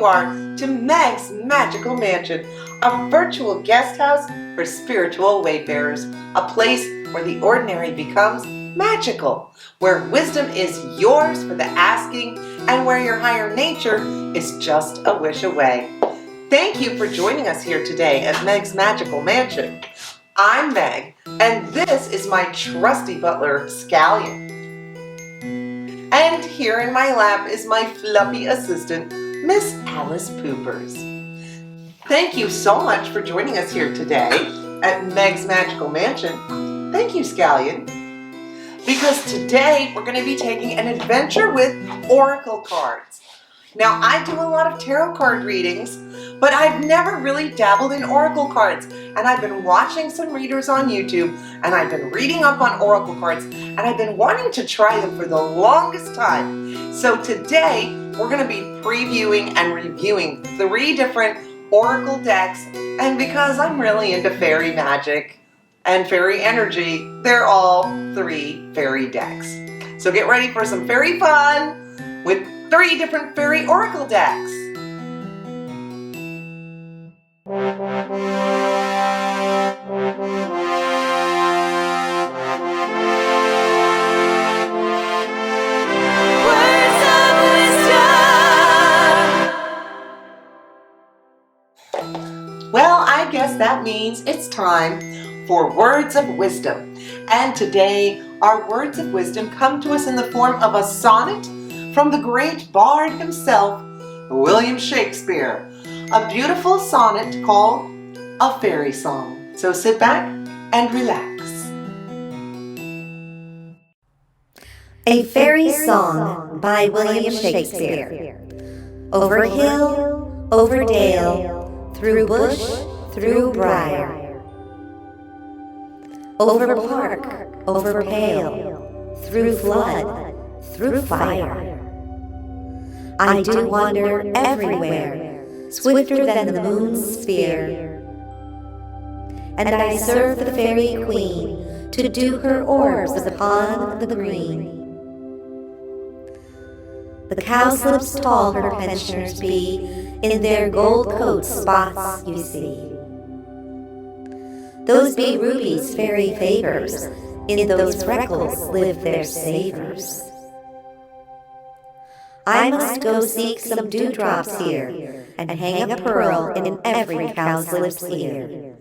you are to Meg's Magical Mansion, a virtual guest house for spiritual wayfarers, a place where the ordinary becomes magical, where wisdom is yours for the asking, and where your higher nature is just a wish away. Thank you for joining us here today at Meg's Magical Mansion. I'm Meg, and this is my trusty butler, Scallion. And here in my lap is my fluffy assistant, Miss Alice Poopers. Thank you so much for joining us here today at Meg's Magical Mansion. Thank you, Scallion. Because today we're going to be taking an adventure with oracle cards. Now, I do a lot of tarot card readings, but I've never really dabbled in oracle cards. And I've been watching some readers on YouTube, and I've been reading up on oracle cards, and I've been wanting to try them for the longest time. So today, we're going to be previewing and reviewing 3 different oracle decks. And because I'm really into fairy magic and fairy energy, they're all 3 fairy decks. So get ready for some fairy fun with 3 different fairy oracle decks. Well, I guess that means it's time for words of wisdom. And today, our words of wisdom come to us in the form of a sonnet from the great bard himself, William Shakespeare. A beautiful sonnet called A Fairy Song. So sit back and relax. A Fairy Song by William Shakespeare. Over hill, over dale, through bush, through briar. Over park, over pale, through flood, through fire. I do wander everywhere, swifter than the moon's sphere. And I serve the fairy queen to do her orbs upon the green. The cowslips tall her pensioners be, in their gold coat spots you see. Those be rubies, fairy favors, in those freckles live their savors. I must go seek some dewdrops here, and hang a pearl in every cowslip's ear.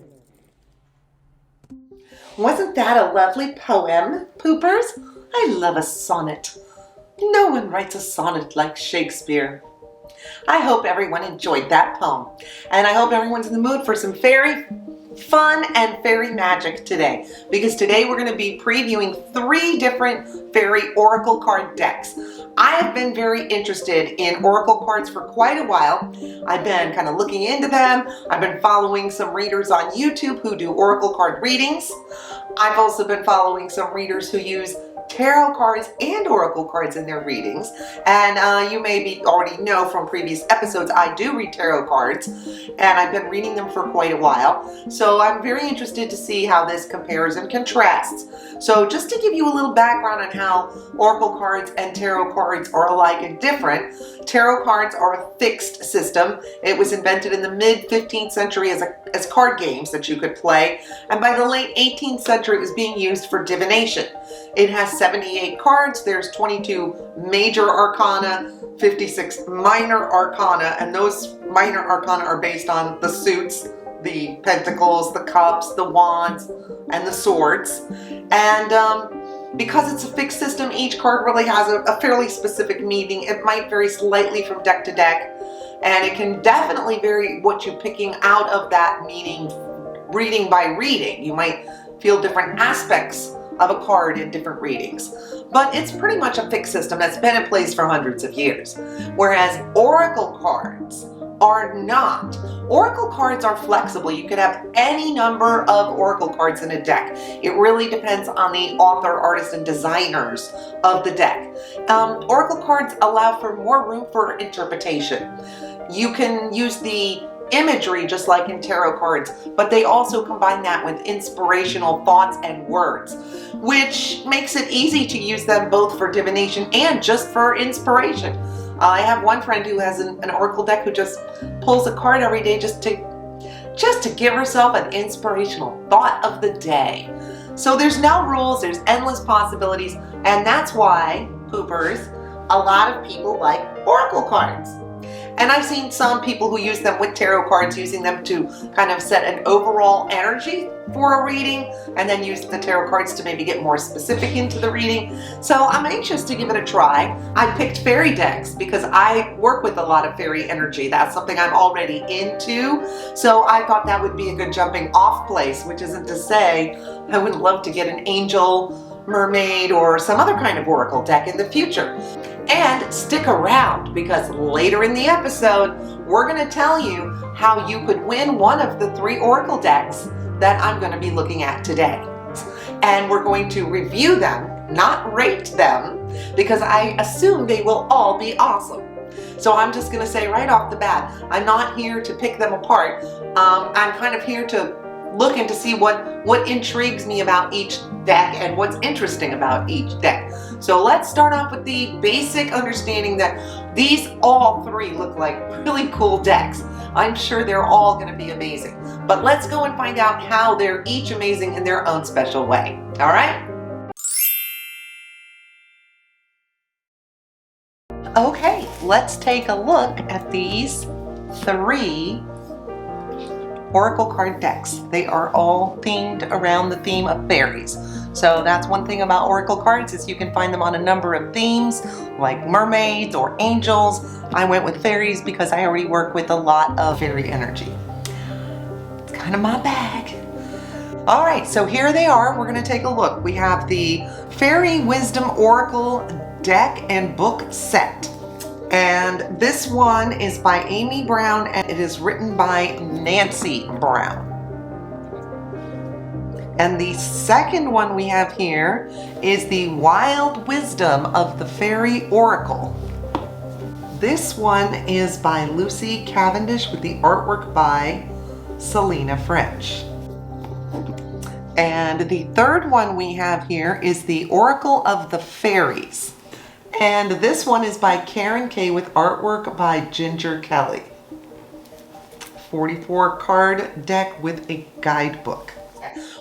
Wasn't that a lovely poem, Poopers? I love a sonnet. No one writes a sonnet like Shakespeare. I hope everyone enjoyed that poem, and I hope everyone's in the mood for some fairy fun and fairy magic today, because today we're going to be previewing 3 different fairy oracle card decks. I have been very interested in oracle cards for quite a while. I've been kind of looking into them. I've been following some readers on YouTube who do oracle card readings. I've also been following some readers who use tarot cards and oracle cards in their readings, and you maybe already know from previous episodes I do read tarot cards, and I've been reading them for quite a while, so I'm very interested to see how this compares and contrasts. So just to give you a little background on how oracle cards and tarot cards are alike and different, tarot cards are a fixed system. It was invented in the mid-15th century as card games that you could play, and by the late 18th century it was being used for divination. It has 78 cards, there's 22 major arcana, 56 minor arcana, and those minor arcana are based on the suits, the pentacles, the cups, the wands, and the swords. And because it's a fixed system, each card really has a fairly specific meaning. It might vary slightly from deck to deck, and it can definitely vary what you're picking out of that meaning reading by reading. You might feel different aspects of a card in different readings. But it's pretty much a fixed system that's been in place for hundreds of years. Whereas oracle cards are not. Oracle cards are flexible. You could have any number of oracle cards in a deck. It really depends on the author, artist, and designers of the deck. Oracle cards allow for more room for interpretation. You can use the imagery just like in tarot cards, but they also combine that with inspirational thoughts and words, which makes it easy to use them both for divination and just for inspiration. I have one friend who has an oracle deck who just pulls a card every day just to give herself an inspirational thought of the day. So there's no rules, there's endless possibilities, and that's why, poopers, a lot of people like oracle cards. And I've seen some people who use them with tarot cards, using them to kind of set an overall energy for a reading, and then use the tarot cards to maybe get more specific into the reading. So I'm anxious to give it a try. I picked fairy decks because I work with a lot of fairy energy. That's something I'm already into. So I thought that would be a good jumping off place, which isn't to say I would love to get an angel, mermaid, or some other kind of oracle deck in the future. And stick around, because later in the episode, we're going to tell you how you could win one of the 3 oracle decks that I'm going to be looking at today. And we're going to review them, not rate them, because I assume they will all be awesome. So I'm just going to say right off the bat, I'm not here to pick them apart. I'm kind of here to look and to see what intrigues me about each deck and what's interesting about each deck. So let's start off with the basic understanding that these all 3 look like really cool decks. I'm sure they're all going to be amazing. But let's go and find out how they're each amazing in their own special way. All right? Okay, let's take a look at these 3 oracle card decks. They are all themed around the theme of fairies. So that's one thing about oracle cards, is you can find them on a number of themes, like mermaids or angels. I went with fairies because I already work with a lot of fairy energy. It's kind of my bag. All right, so here they are. We're going to take a look. We have the Fairy Wisdom Oracle deck and book set. And this one is by Amy Brown, and it is written by Nancy Brown. And the second one we have here is the Wild Wisdom of the Fairy Oracle. This one is by Lucy Cavendish with the artwork by Selena French. And the third one we have here is the Oracle of the Fairies. And this one is by Karen Kay with artwork by Ginger Kelly. 44 card deck with a guidebook.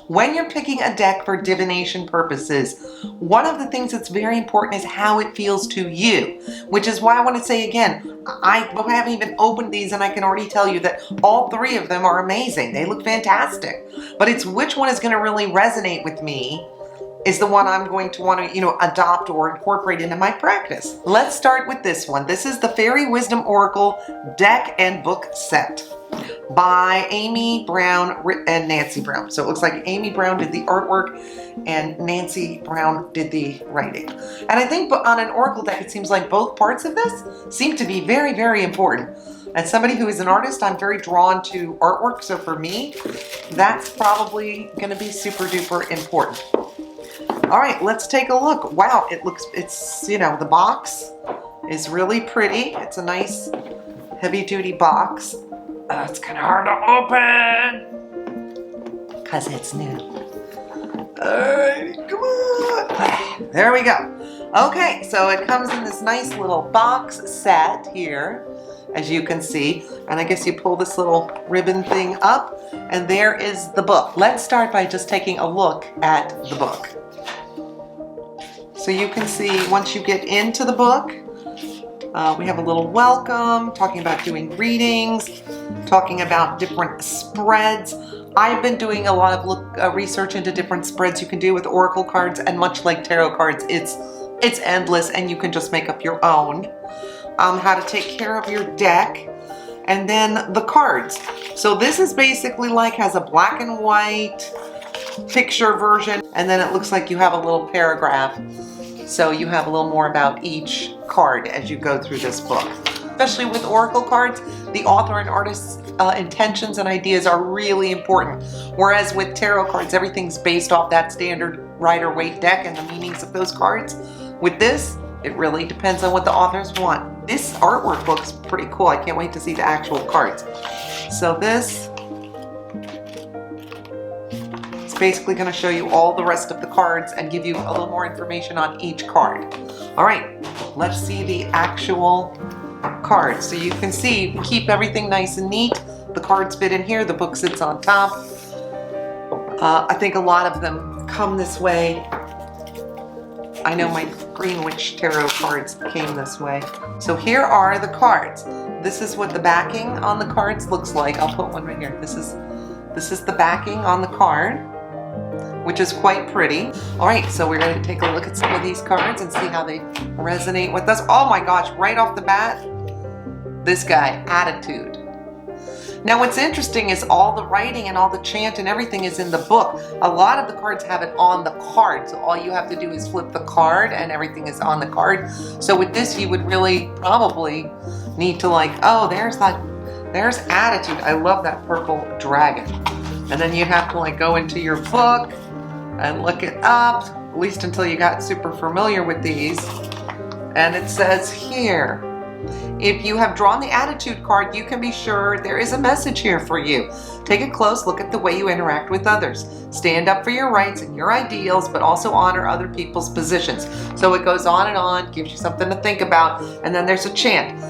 When you're picking a deck for divination purposes, one of the things that's very important is how it feels to you, which is why I want to say again, I haven't even opened these and I can already tell you that all 3 of them are amazing. They look fantastic. But it's which one is going to really resonate with me is the one I'm going to want to, adopt or incorporate into my practice. Let's start with this one. This is the Fairy Wisdom Oracle deck and book set by Amy Brown and Nancy Brown. So it looks like Amy Brown did the artwork and Nancy Brown did the writing. And I think on an oracle deck, it seems like both parts of this seem to be very, very important. As somebody who is an artist, I'm very drawn to artwork. So for me, that's probably going to be super duper important. All right, let's take a look. Wow, the box is really pretty. It's a nice heavy duty box. It's kind of hard to open because it's new. All right, come on. There we go. Okay, so it comes in this nice little box set here, as you can see. And I guess you pull this little ribbon thing up, and there is the book. Let's start by just taking a look at the book. So you can see once you get into the book, we have a little welcome, talking about doing readings, talking about different spreads. I've been doing a lot of research into different spreads you can do with oracle cards, and much like tarot cards, it's endless and you can just make up your own. How to take care of your deck, and then the cards. So this is basically has a black and white picture version, and then it looks like you have a little paragraph. So you have a little more about each card as you go through this book. Especially with oracle cards, the author and artist's intentions and ideas are really important. Whereas with tarot cards, everything's based off that standard Rider-Waite deck and the meanings of those cards. With this, it really depends on what the authors want. This artwork book's pretty cool. I can't wait to see the actual cards. So this is basically going to show you all the rest of the cards and give you a little more information on each card. All right, let's see the actual cards. So you can see, keep everything nice and neat. The cards fit in here, the book sits on top. I think a lot of them come this way. I know my Greenwich Tarot cards came this way. So here are the cards. This is what the backing on the cards looks like. I'll put one right here. This is the backing on the card, which is quite pretty. All right, so we're going to take a look at some of these cards and see how they resonate with us. Oh my gosh, right off the bat, this guy, attitude. Now what's interesting is all the writing and all the chant and everything is in the book. A lot of the cards have it on the card, so all you have to do is flip the card and everything is on the card. So with this you would really probably need to like, oh, there's attitude. I love that purple dragon. And then you have to like go into your book and look it up, at least until you got super familiar with these. And it says here, if you have drawn the attitude card, you can be sure there is a message here for you. Take a close look at the way you interact with others. Stand up for your rights and your ideals, but also honor other people's positions. So it goes on, gives you something to think about, and then there's a chant.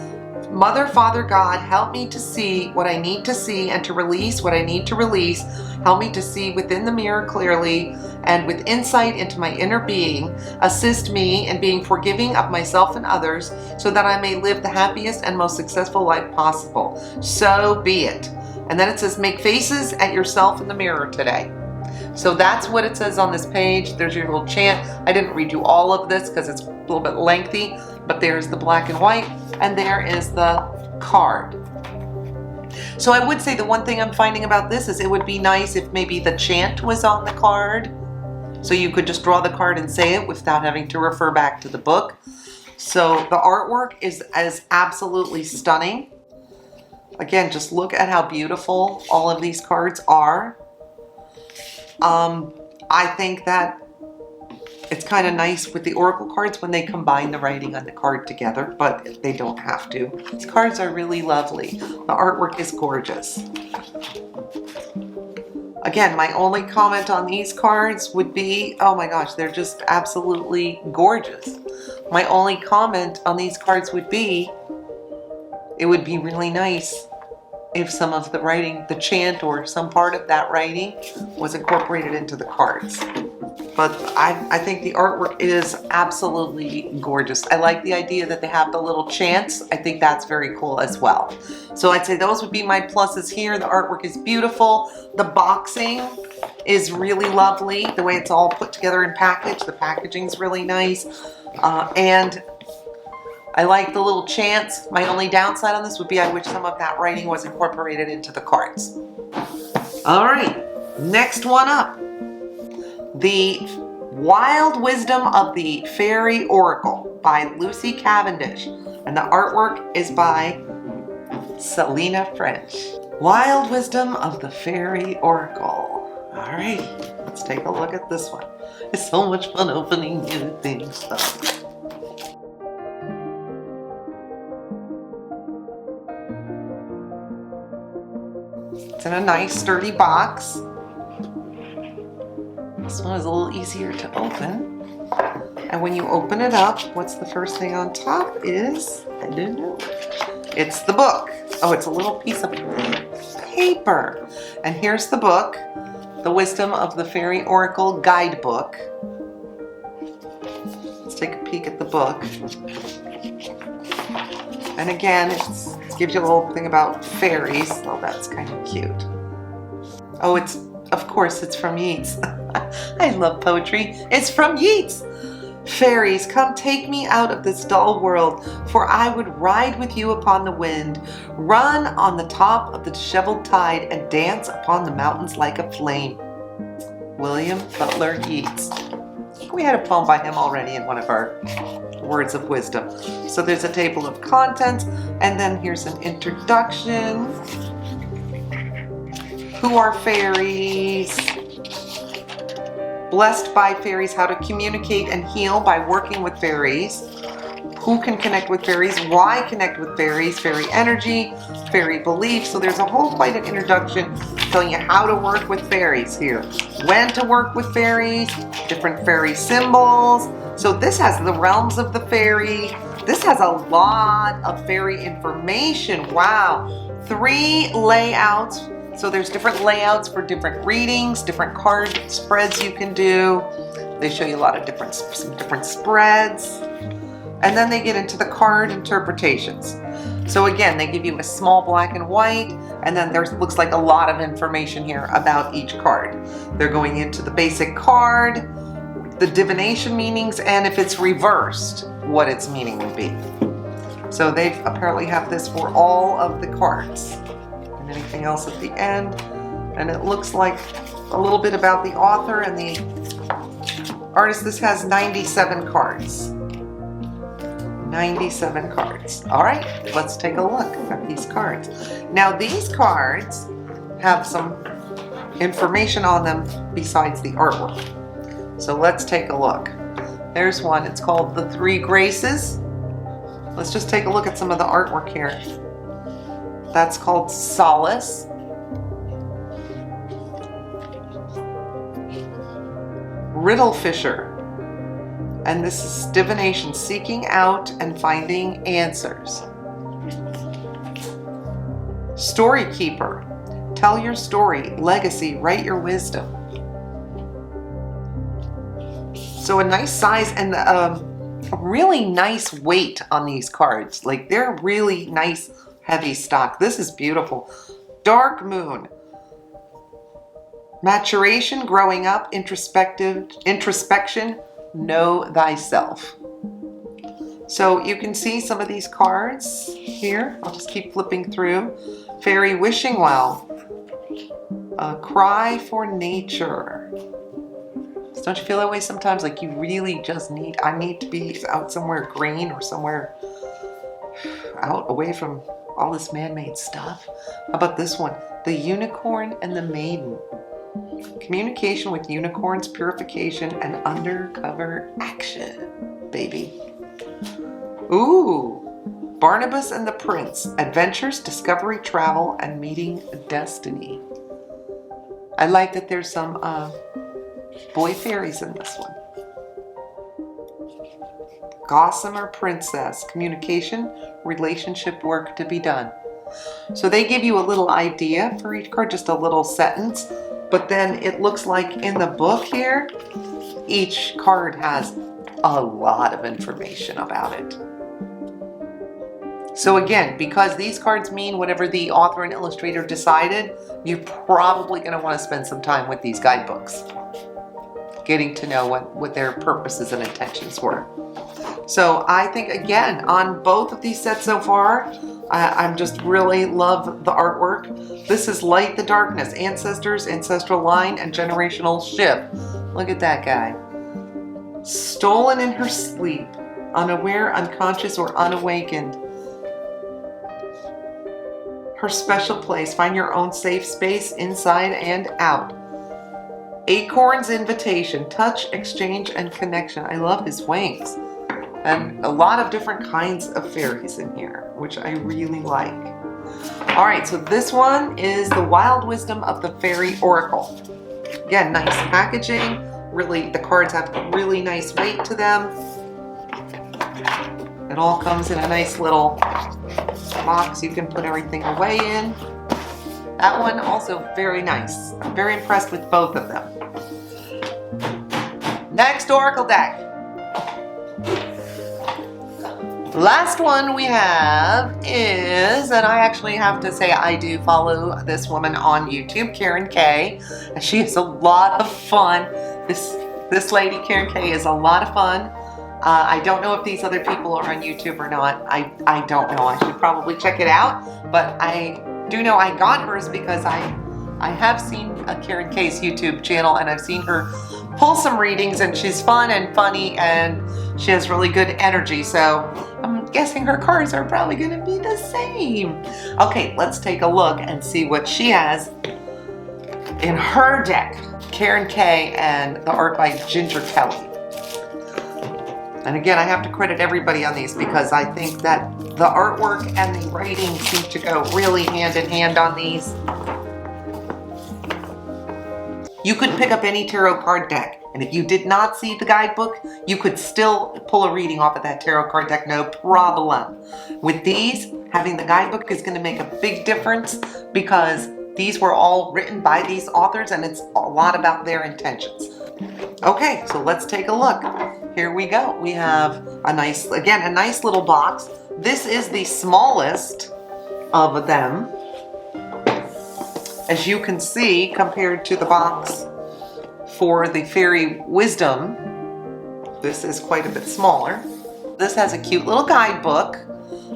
Mother, Father, God, help me to see what I need to see and to release what I need to release. Help me to see within the mirror clearly and with insight into my inner being. Assist me in being forgiving of myself and others so that I may live the happiest and most successful life possible. So be it. And then it says, make faces at yourself in the mirror today. So that's what it says on this page. There's your little chant. I didn't read you all of this because it's a little bit lengthy, but there's the black and white, and there is the card. So I would say the one thing I'm finding about this is it would be nice if maybe the chant was on the card, so you could just draw the card and say it without having to refer back to the book. So the artwork is absolutely stunning. Again, just look at how beautiful all of these cards are. I think that it's kind of nice with the oracle cards when they combine the writing on the card together, but they don't have to. These cards are really lovely. The artwork is gorgeous. Again, my only comment on these cards would be, oh my gosh, they're just absolutely gorgeous. My only comment on these cards would be, it would be really nice if some of the writing, the chant or some part of that writing was incorporated into the cards. But I think the artwork is absolutely gorgeous. I like the idea that they have the little chants. I think that's very cool as well. So I'd say those would be my pluses here. The artwork is beautiful. The boxing is really lovely. The way it's all put together and packaged. The packaging is really nice. And I like the little chants. My only downside on this would be I wish some of that writing was incorporated into the cards. All right, next one up. The Wild Wisdom of the Fairy Oracle by Lucy Cavendish. And the artwork is by Selena French. Wild Wisdom of the Fairy Oracle. All right, let's take a look at this one. It's so much fun opening new things up. It's in a nice sturdy box. This one is a little easier to open. And when you open it up, what's the first thing on top is, I don't know. It's the book. Oh, it's a little piece of paper. And here's the book, The Wisdom of the Fairy Oracle Guidebook. Let's take a peek at the book. And again, it gives you a little thing about fairies. Oh, that's kind of cute. Oh, of course, it's from Yeats. I love poetry. It's from Yeats. Fairies, come take me out of this dull world, for I would ride with you upon the wind, run on the top of the disheveled tide, and dance upon the mountains like a flame. William Butler Yeats. We had a poem by him already in one of our words of wisdom. So there's a table of contents, and then here's an introduction. Who are fairies? Blessed by fairies, how to communicate and heal by working with fairies. Who can connect with fairies? Why connect with fairies? Fairy energy, fairy belief. So there's quite an introduction telling you how to work with fairies here. When to work with fairies, different fairy symbols. So this has the realms of the fairy. This has a lot of fairy information. Wow. 3 layouts. So there's different layouts for different readings, different card spreads you can do. They show you a lot of some different spreads. And then they get into the card interpretations. So again, they give you a small black and white, and then there looks like a lot of information here about each card. They're going into the basic card, the divination meanings, and if it's reversed, what its meaning would be. So they apparently have this for all of the cards. And anything else at the end. And it looks like a little bit about the author and the artist. This has 97 cards. 97 cards. All right, let's take a look at these cards. Now these cards have some information on them besides the artwork. So let's take a look. There's one, it's called The 3 Graces. Let's just take a look at some of the artwork here. That's called Solace. Riddle Fisher. And this is divination, seeking out and finding answers. Story Keeper, tell your story, legacy, write your wisdom. So a nice size and a really nice weight on these cards. Like they're really nice, heavy stock. This is beautiful. Dark Moon, maturation, growing up, introspection, know thyself. So you can see some of these cards here. I'll just keep flipping through. Fairy Wishing Well. A Cry for Nature. So don't you feel that way sometimes? Like you really just I need to be out somewhere green or somewhere out away from all this man-made stuff. How about this one? The Unicorn and the Maiden. Communication with unicorns, purification, and undercover action, baby. Ooh, Barnabas and the Prince, adventures, discovery, travel, and meeting destiny. I like that there's some boy fairies in this one. Gossamer Princess, communication, relationship work to be done. So they give you a little idea for each card, just a little sentence. But then it looks like in the book here, each card has a lot of information about it. So again, because these cards mean whatever the author and illustrator decided, you're probably going to want to spend some time with these guidebooks, getting to know what their purposes and intentions were. So I think, again, on both of these sets so far, I'm just really love the artwork. This is Light the Darkness, Ancestors, Ancestral Line, and Generational Shift. Look at that guy. Stolen in her sleep, unaware, unconscious, or unawakened. Her special place, find your own safe space inside and out. Acorn's Invitation, touch, exchange, and connection. I love his wings. And a lot of different kinds of fairies in here, which I really like. All right, so this one is the Wild Wisdom of the Fairy Oracle. Again, nice packaging. Really, the cards have really nice weight to them. It all comes in a nice little box you can put everything away in. That one also very nice. I'm very impressed with both of them. Next Oracle deck. Last one we have is, and I actually have to say I do follow this woman on YouTube, Karen K. She is a lot of fun. This lady, Karen K, is a lot of fun. I don't know if these other people are on YouTube or not. I don't know. I should probably check it out. But I do know I got hers because I have seen Karen K's YouTube channel and I've seen her pull some readings, and she's fun and funny and she has really good energy. So I'm guessing her cards are probably going to be the same. Okay, let's take a look and see what she has in her deck. Karen K and the art by Ginger Kelly. And again, I have to credit everybody on these because I think that the artwork and the writing seem to go really hand in hand on these. You could pick up any tarot card deck, and if you did not see the guidebook, you could still pull a reading off of that tarot card deck, no problem. With these, having the guidebook is going to make a big difference because these were all written by these authors, and it's a lot about their intentions. Okay, so let's take a look. Here we go. We have a nice little box. This is the smallest of them, as you can see, compared to the box for the Fairy Wisdom. This is quite a bit smaller. This has a cute little guidebook.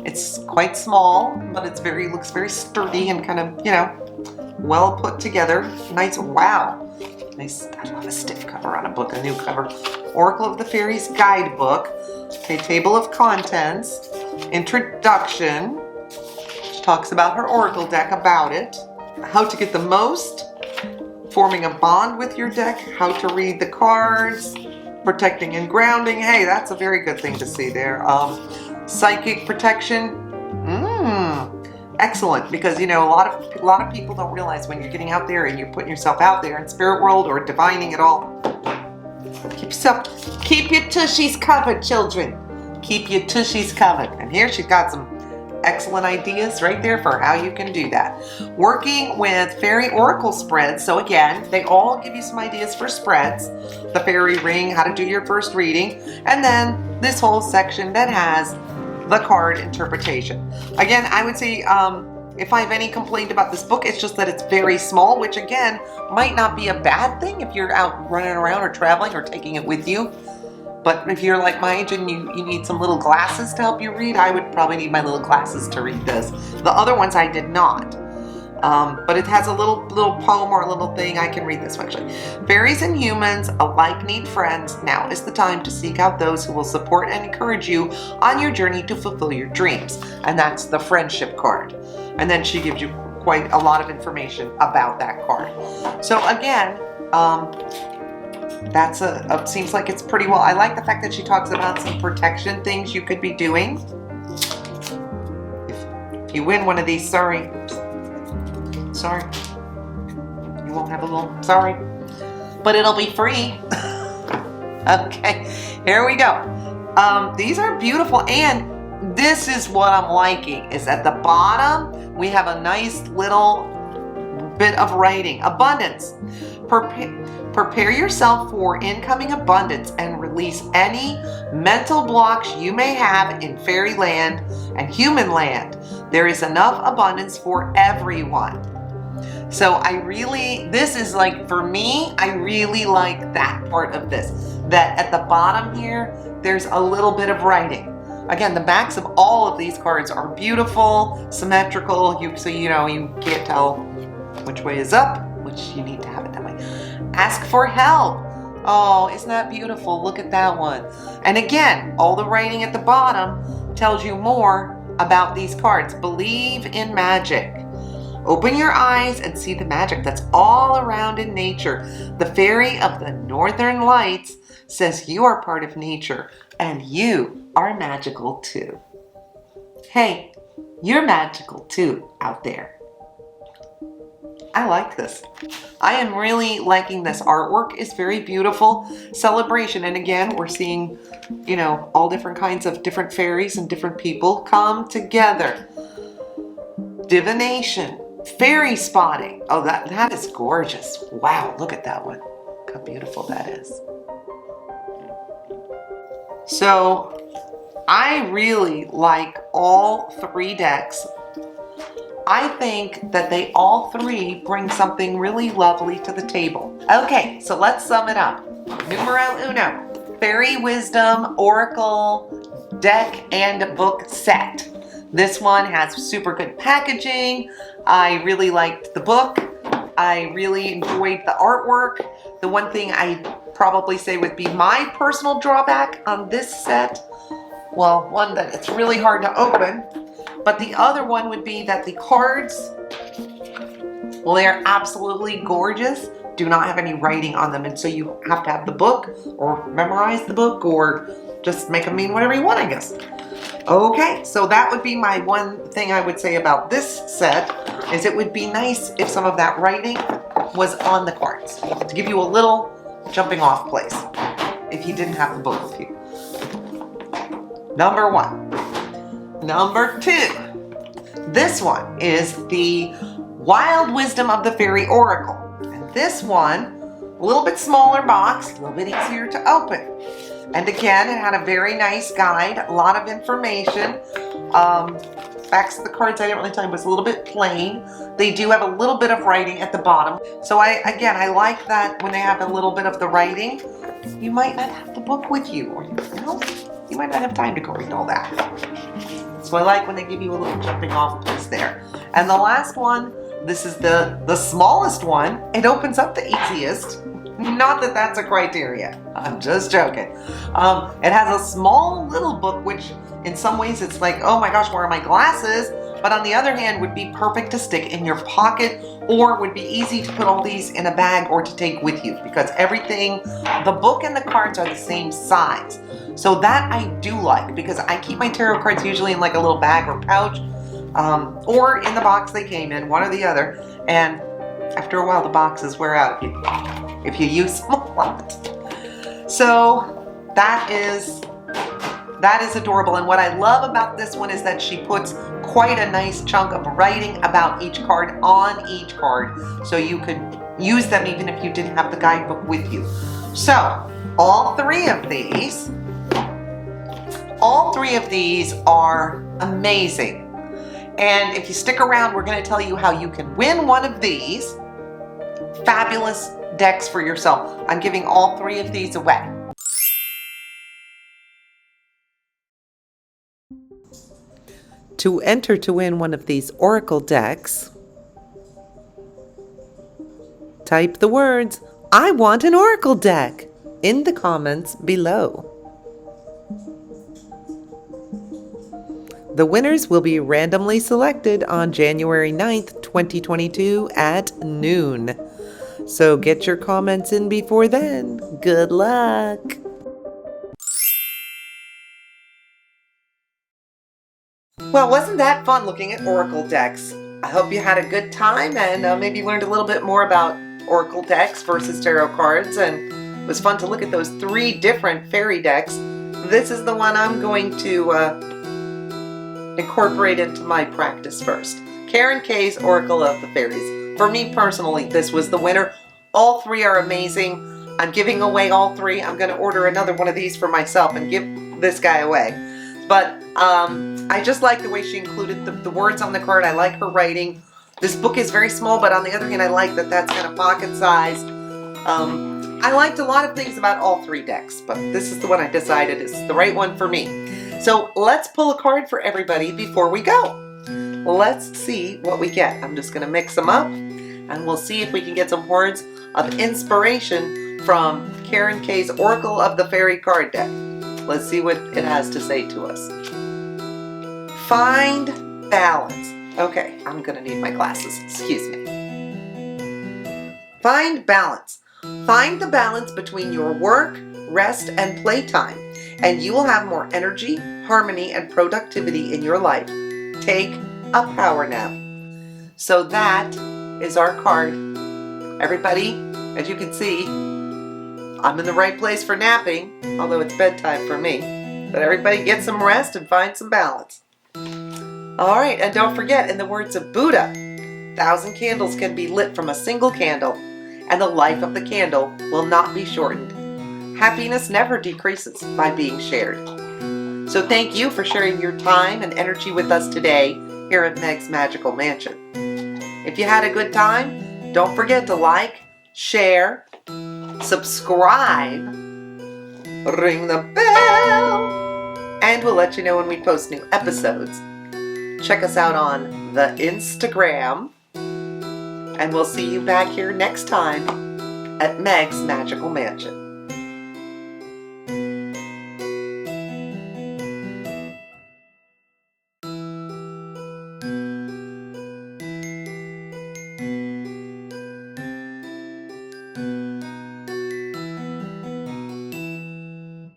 It's quite small, but it's looks very sturdy and kind of, well put together. Nice, wow. Nice, I love a stiff cover on a book, a new cover. Oracle of the Fairies guidebook. Okay, table of contents. Introduction. She talks about her oracle deck, about it. How to get the most. Forming a bond with your deck. How to read the cards. Protecting and grounding. Hey, that's a very good thing to see there. Psychic protection. Excellent, because a lot of people don't realize when you're getting out there and you're putting yourself out there in spirit world or divining it all. Keep your tushies covered, children. Keep your tushies covered. And here she's got some excellent ideas right there for how you can do that. Working with fairy oracle spreads. So again, they all give you some ideas for spreads. The fairy ring, how to do your first reading, and then this whole section that has the card interpretation. Again, I would say if I have any complaint about this book, it's just that it's very small, which again might not be a bad thing if you're out running around or traveling or taking it with you. But if you're like my age and you need some little glasses to help you read, I would probably need my little glasses to read this. The other ones I did not. But it has a little poem or a little thing. I can read this one actually. Fairies and humans alike need friends. Now is the time to seek out those who will support and encourage you on your journey to fulfill your dreams. And that's the friendship card. And then she gives you quite a lot of information about that card. So again, that's seems like it's pretty well. I like the fact that she talks about some protection things you could be doing. If you win one of these, sorry. You won't have a little, sorry. But it'll be free. Okay, here we go. These are beautiful, and this is what I'm liking, is at the bottom, we have a nice little bit of writing. Abundance. Prepare yourself for incoming abundance and release any mental blocks you may have in fairyland and human land. There is enough abundance for everyone. So this is like, for me, I really like that part of this. That at the bottom here, there's a little bit of writing. Again, the backs of all of these cards are beautiful, symmetrical, so you can't tell which way is up, which you need to have it that way. Ask for help. Oh, isn't that beautiful? Look at that one. And again, all the writing at the bottom tells you more about these cards. Believe in magic. Open your eyes and see the magic that's all around in nature. The fairy of the Northern Lights says you are part of nature and you are magical too. Hey, you're magical too out there. I like this. I am really liking this. Artwork is very beautiful. Celebration. And again, we're seeing, all different kinds of different fairies and different people come together. Divination. Fairy spotting. Oh, that is gorgeous. Wow, look at that one. Look how beautiful that is. So, I really like all three decks. I think that they all three bring something really lovely to the table. Okay, so let's sum it up. Numero uno. Fairy Wisdom Oracle deck and book set. This one has super good packaging. I really liked the book. I really enjoyed the artwork. The one thing I probably say would be my personal drawback on this set, well, one that it's really hard to open, but the other one would be that the cards, well, they are absolutely gorgeous, do not have any writing on them, and so you have to have the book or memorize the book or just make them mean whatever you want, I guess. Okay, so that would be my one thing I would say about this set, is it would be nice if some of that writing was on the cards to give you a little jumping off place if you didn't have the book with you. Number 1. Number 2. This one is the Wild Wisdom of the Fairy Oracle. And this one, a little bit smaller box, a little bit easier to open. And again, it had a very nice guide, a lot of information. Backs of the cards, I didn't really tell you, was a little bit plain. They do have a little bit of writing at the bottom. So I like that when they have a little bit of the writing, you might not have the book with you, or you might not have time to go read all that. So I like when they give you a little jumping off place there. And the last one, this is the smallest one. It opens up the easiest. Not that that's a criteria. I'm just joking. It has a small little book, which in some ways it's like, oh my gosh, where are my glasses? But on the other hand, would be perfect to stick in your pocket, or would be easy to put all these in a bag or to take with you, because everything, the book and the cards are the same size. So that I do like, because I keep my tarot cards usually in like a little bag or pouch, or in the box they came in, one or the other. And after a while, the boxes wear out if you use them a lot. So that is adorable. And what I love about this one is that she puts quite a nice chunk of writing about each card on each card, so you could use them even if you didn't have the guidebook with you. So all three of these are amazing. And if you stick around, we're going to tell you how you can win one of these fabulous decks for yourself. I'm giving all three of these away. To enter to win one of these Oracle decks, type the words, "I want an Oracle deck," in the comments below. The winners will be randomly selected on January 9th, 2022 at noon. So get your comments in before then. Good luck! Well, wasn't that fun looking at Oracle decks? I hope you had a good time and maybe learned a little bit more about Oracle decks versus tarot cards, and it was fun to look at those 3 different fairy decks. This is the one I'm going to incorporate into my practice first. Karen K's Oracle of the Fairies. For me personally, this was the winner. All 3 are amazing. I'm giving away all 3. I'm going to order another one of these for myself and give this guy away. But I just like the way she included the words on the card. I like her writing. This book is very small, but on the other hand, I like that that's kind of pocket size. I liked a lot of things about all 3 decks, but this is the one I decided is the right one for me. So let's pull a card for everybody before we go. Let's see what we get. I'm just going to mix them up, and we'll see if we can get some words of inspiration from Karen K's Oracle of the Fairy card deck. Let's see what it has to say to us. Find balance. Okay, I'm going to need my glasses. Excuse me. Find balance. Find the balance between your work, rest, and playtime, and you will have more energy, harmony, and productivity in your life. Take a power nap. So that is our card. Everybody, as you can see, I'm in the right place for napping, although it's bedtime for me. But everybody get some rest and find some balance. All right, and don't forget, in the words of Buddha, 1,000 candles can be lit from a single candle, and the life of the candle will not be shortened. Happiness never decreases by being shared. So thank you for sharing your time and energy with us today here at Meg's Magical Mansion. If you had a good time, don't forget to like, share, subscribe, ring the bell, and we'll let you know when we post new episodes. Check us out on the Instagram, and we'll see you back here next time at Meg's Magical Mansion.